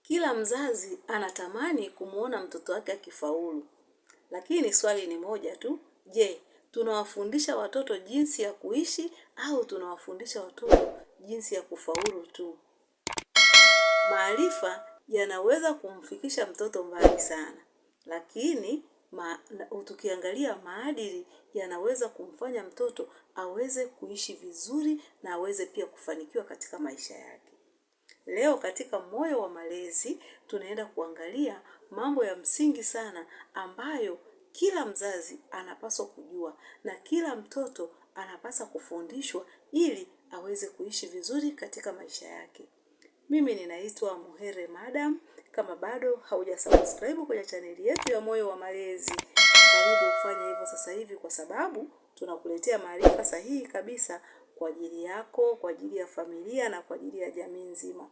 Kila mzazi anatamani kumuona mtoto wake akifaulu. Lakini swali ni moja tu. Je, tunawafundisha watoto jinsi ya kuishi au tunawafundisha watoto jinsi ya kufaulu tu? Maarifa yanaweza kumfikisha mtoto mbali sana. Lakini tukiangalia maadili yanaweza kumfanya mtoto aweze kuishi vizuri na aweze pia kufanikiwa katika maisha yake. Leo katika Moyo wa Malezi tunaenda kuangalia mambo ya msingi sana ambayo kila mzazi anapaswa kujua na kila mtoto anapaswa kufundishwa ili aweze kuishi vizuri katika maisha yake. Mimi ninaitwa Muhere Madam. Kama bado haujasubscribe kwenye chaneli yetu ya Moyo wa Malezi, karibu ufanye hivyo sasa hivi, kwa sababu tunakuletea maarifa sahihi kabisa kwa ajili yako, kwa ajili ya familia na kwa ajili ya jamii nzima.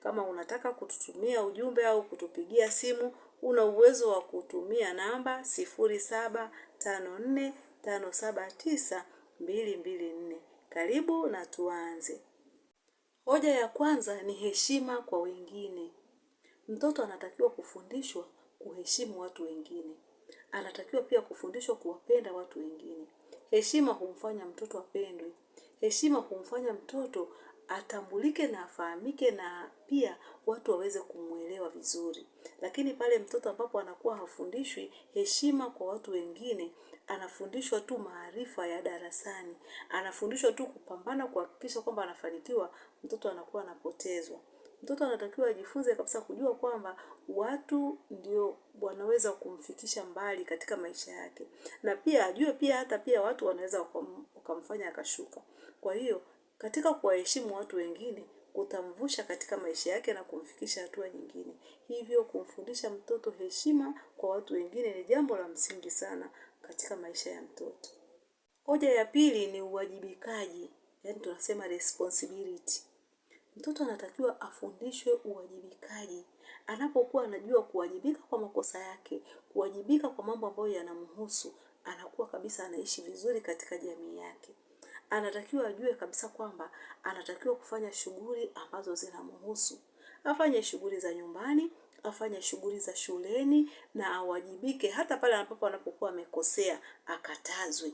Kama unataka kututumia ujumbe au kutupigia simu, una uwezo wa kutumia namba 0754579224. Karibu na tuanze. Hoja ya kwanza ni heshima kwa wengine. Mtoto anatakiwa kufundishwa kuheshimu watu wengine. Anatakiwa pia kufundishwa kuwapenda watu wengine. Heshima humfanya mtoto apendwe. Heshima humfanya mtoto atambulike na afahamike na pia watu waweze kumuelewa vizuri. Lakini pale mtoto ambapo anakuwa hafundishwi heshima kwa watu wengine, anafundishwa tu maarifa ya darasani, anafundishwa tu kupambana kuhakikisha kwamba anafanikiwa, mtoto anakuwa anapotezwa. Mtoto anatakiwa ajifunze kabisa kujua kwamba watu ndio wanaweza kumfikisha mbali katika maisha yake. Na pia ajue pia hata pia watu wanaweza wakamfanya akashuka. Kwa hiyo, katika kuwaheshimu watu wengine, kutamvusha katika maisha yake na kumfikisha hatua nyingine. Hivyo kumfundisha mtoto heshima kwa watu wengine ni jambo la msingi sana katika maisha ya mtoto. Hoja ya pili ni uwajibikaji, yaani tunasema responsibility. Mtoto anatakiwa afundishwe uwajibikaji. Anapokuwa anajua kuwajibika kwa makosa yake, kuwajibika kwa mambo ambayo yanamhusu, anakuwa kabisa anaishi vizuri katika jamii yake. Anatakiwa ajue kabisa kwamba anatakiwa kufanya shughuli ambazo zinamhusu. Afanye shughuli za nyumbani, afanye shughuli za shuleni na awajibike hata pale anapokuwa amekosea, akatazwe.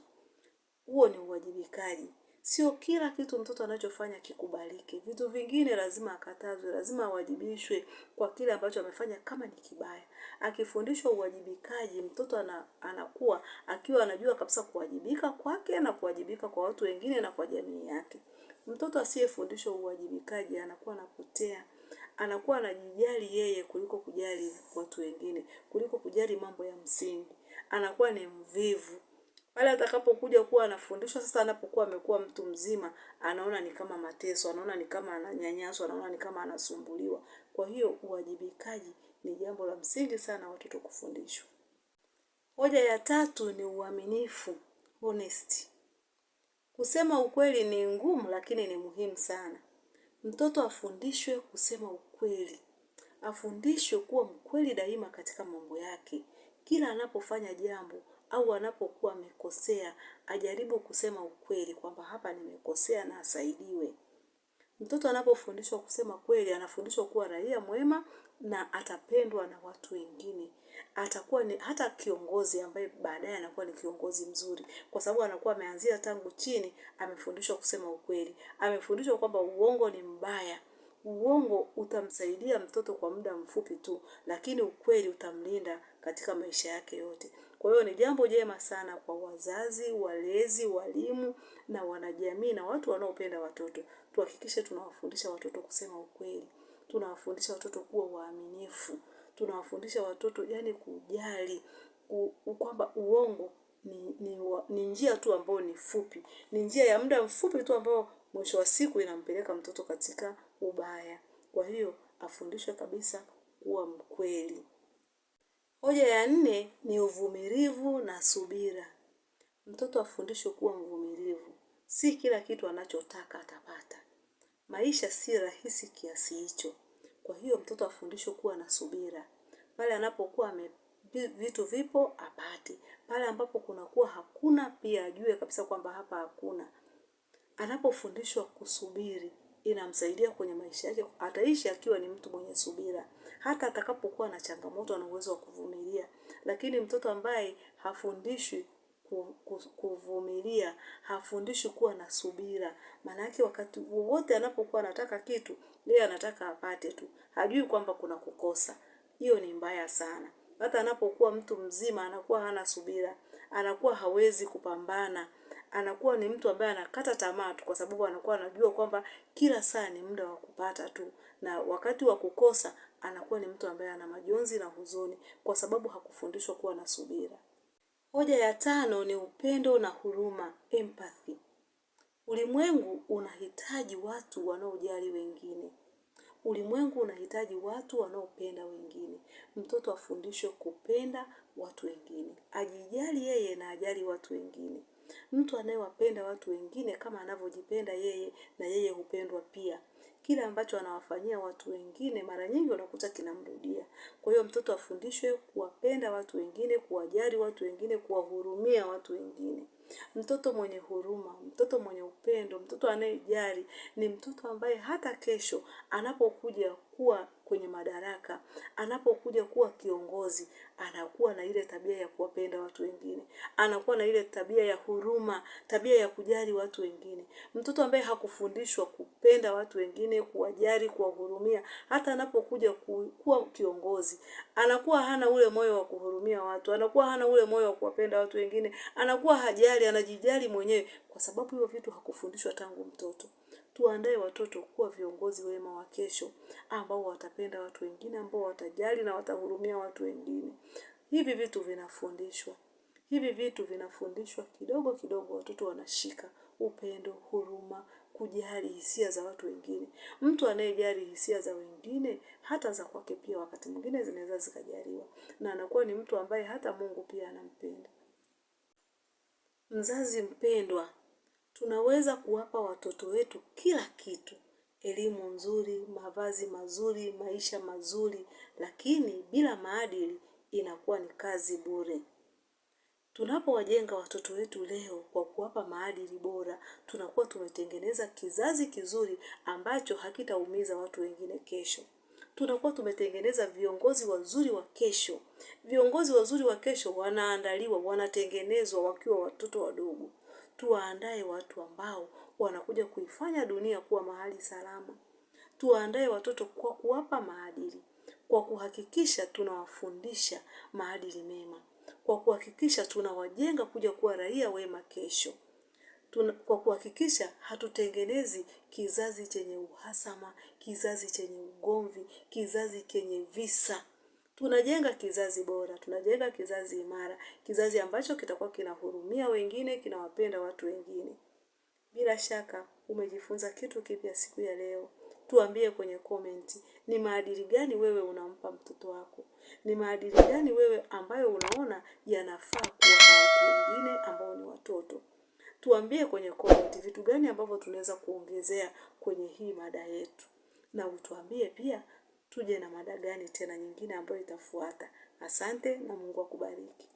Huo ni uwajibikaji. Sio kila kitu mtoto anachofanya kikubalike. Vitu vingine lazima akatazwe, lazima awajibishwe kwa kile ambacho amefanya kama ni kibaya. Akifundishwa uwajibikaji, mtoto anakuwa akiwa anajua kabisa kuwajibika kwake na kuwajibika kwa watu wengine na kwa jamii yake. Mtoto asiyefundishwa uwajibikaji anakuwa anapotea. Anakuwa anajijali yeye kuliko kujali watu wengine, kuliko kujali mambo ya msingi. Anakuwa ni mvivu. Pale atakapokuja kuwa anafundishwa sasa, anapokuwa amekuwa mtu mzima, anaona ni kama mateso, anaona ni kama ananyanyaswa, anaona ni kama anasumbuliwa. Kwa hiyo uwajibikaji ni jambo la msingi sana watoto kufundishwa. Hoja ya tatu ni uaminifu, honesty. Kusema ukweli ni ngumu lakini ni muhimu sana. Mtoto afundishwe kusema ukweli. Afundishwe kuwa mkweli daima katika mambo yake. Kila anapofanya jambo au anapokuwa amekosea, ajaribu kusema ukweli kwamba hapa nimekosea na asaidiwe. Mtoto anapofundishwa kusema kweli, anafundishwa kuwa raia mwema na atapendwa na watu wengine. Atakuwa ni hata kiongozi ambaye baadaye anakuwa ni kiongozi mzuri, kwa sababu anakuwa ameanzia tangu chini, amefundishwa kusema ukweli. Amefundishwa kwamba uongo ni mbaya. Uongo utamsaidia mtoto kwa muda mfupi tu, lakini ukweli utamlinda katika maisha yake yote. Kwa hiyo ni jambo jema sana kwa wazazi, walezi, walimu na wanajamii na watu wanaopenda watoto. Tuhakikishe tunawafundisha watoto kusema ukweli. Tunawafundisha watoto kuwa waaminifu. Tunawafundisha watoto yani kujali kwamba uongo ni njia tu ambayo ni fupi. Ni njia ya muda mfupi tu ambayo mwisho wa siku inampeleka mtoto katika ubaya. Kwa hiyo afundishwe kabisa kuwa mkweli. Hoja ya nne ni uvumilivu na subira. Mtoto afundishwe kuwa mvumilivu. Si kila kitu anachotaka atapata. Maisha si rahisi kiasi hicho. Kwa hiyo mtoto afundishwe kuwa na subira. Pale anapokuwa vitu vipo apate. Pale ambapo kunakuwa hakuna pia ajue kabisa kwamba hapa hakuna. Anapofundishwa kusubiri, inamsaidia kwenye maisha yake. Ataishi akiwa ni mtu mwenye subira. Hata atakapokuwa na changamoto ana uwezo wa kuvumilia. Lakini mtoto ambaye hafundishwi kuvumilia, hafundishwi kuwa na subira. Maana yake wakati wowote anapokuwa anataka kitu, yeye anataka apate tu. Hajui kwamba kuna kukosa. Hiyo ni mbaya sana. Hata anapokuwa mtu mzima anakuwa hana subira, anakuwa hawezi kupambana, anakuwa ni mtu ambaye anakata tamaa tu, kwa sababu anakuwa anajua kwamba kila saa ni muda wa kupata tu, na wakati wa kukosa anakuwa ni mtu ambaye ana majonzi na huzuni, kwa sababu hakufundishwa kuwa na subira. Hoja ya 5 ni upendo na huruma, empathy. Ulimwengu unahitaji watu wanaojali wengine. Ulimwengu unahitaji watu wanaopenda wengine. Mtoto afundishwe kupenda watu wengine. Ajijali yeye na ajali watu wengine. Mtu anayewapenda watu wengine kama anavyojipenda yeye, na yeye hupendwa pia. Kile ambacho anawafanyia watu wengine mara nyingi unakuta kinamrudia. Kwa hiyo mtoto afundishwe kuwapenda watu wengine, kuwajali watu wengine, kuwahurumia watu wengine. Mtoto mwenye huruma, mtoto mwenye upendo, mtoto anayejali ni mtoto ambaye hata kesho anapokuja kuwa kwenye madaraka, anapokuja kuwa kiongozi, anakuwa na ile tabia ya kuwapenda watu wengine, anakuwa na ile tabia ya huruma, tabia ya kujali watu wengine. Mtoto ambaye hakufundishwa kupenda watu wengine, kuwajali, kuwahurumia, hata anapokuja kuwa kiongozi, anakuwa hana ule moyo wa kuhurumia watu, anakuwa hana ule moyo wa kuwapenda watu wengine, anakuwa hajali, anajijali mwenyewe, kwa sababu hiyo vitu hakufundishwa tangu mtoto. Tuandae watoto kuwa viongozi wema wa kesho, ambao watapenda watu wengine, ambao watajali na watahurumia watu wengine. Hivi vitu vinafundishwa. Hivi vitu vinafundishwa kidogo kidogo, watoto wanashika upendo, huruma, kujali hisia za watu wengine. Mtu anayejali hisia za wengine, hata za kwake pia wakati mwingine zinaweza zikajaliwa. Na anakuwa ni mtu ambaye hata Mungu pia anampenda. Mzazi mpendwa, tunaweza kuwapa watoto wetu kila kitu. Elimu nzuri, mavazi mazuri, maisha mazuri, lakini bila maadili inakuwa ni kazi bure. Tunapowajenga watoto wetu leo kwa kuwapa maadili bora, tunakuwa tumetengeneza kizazi kizuri ambacho hakitaumiza watu wengine kesho. Tunakuwa tumetengeneza viongozi wazuri wa kesho. Viongozi wazuri wa kesho wanaandaliwa, wanatengenezwa wakiwa watoto wadogo. Tuwaandae watu ambao wanakuja kuifanya dunia kuwa mahali salama. Tuwaandae watoto kwa kuwapa maadili, kwa kuhakikisha tunawafundisha maadili mema, kwa kuhakikisha tunawajenga kuja kuwa raia wema kesho. Kwa kuhakikisha hatutengenezi kizazi chenye uhasama, kizazi chenye ugomvi, kizazi chenye visa. Tunajenga kizazi bora, tunajenga kizazi imara, kizazi ambacho kitakuwa kinahurumia wengine, kinawapenda watu wengine. Bila shaka umejifunza kitu kipya siku ya leo. Tuambie kwenye komenti, ni maadili gani wewe unampa mtoto wako? Ni maadili gani wewe ambayo unaona yanafaa kuwa kwa watu wengine ambao ni watoto? Tuambie kwenye komenti vitu gani ambavyo tunaweza kuongezea kwenye hii mada yetu. Na utuambie pia tuje na mada gani tena nyingine ambayo itafuata. Asante na Mungu akubariki.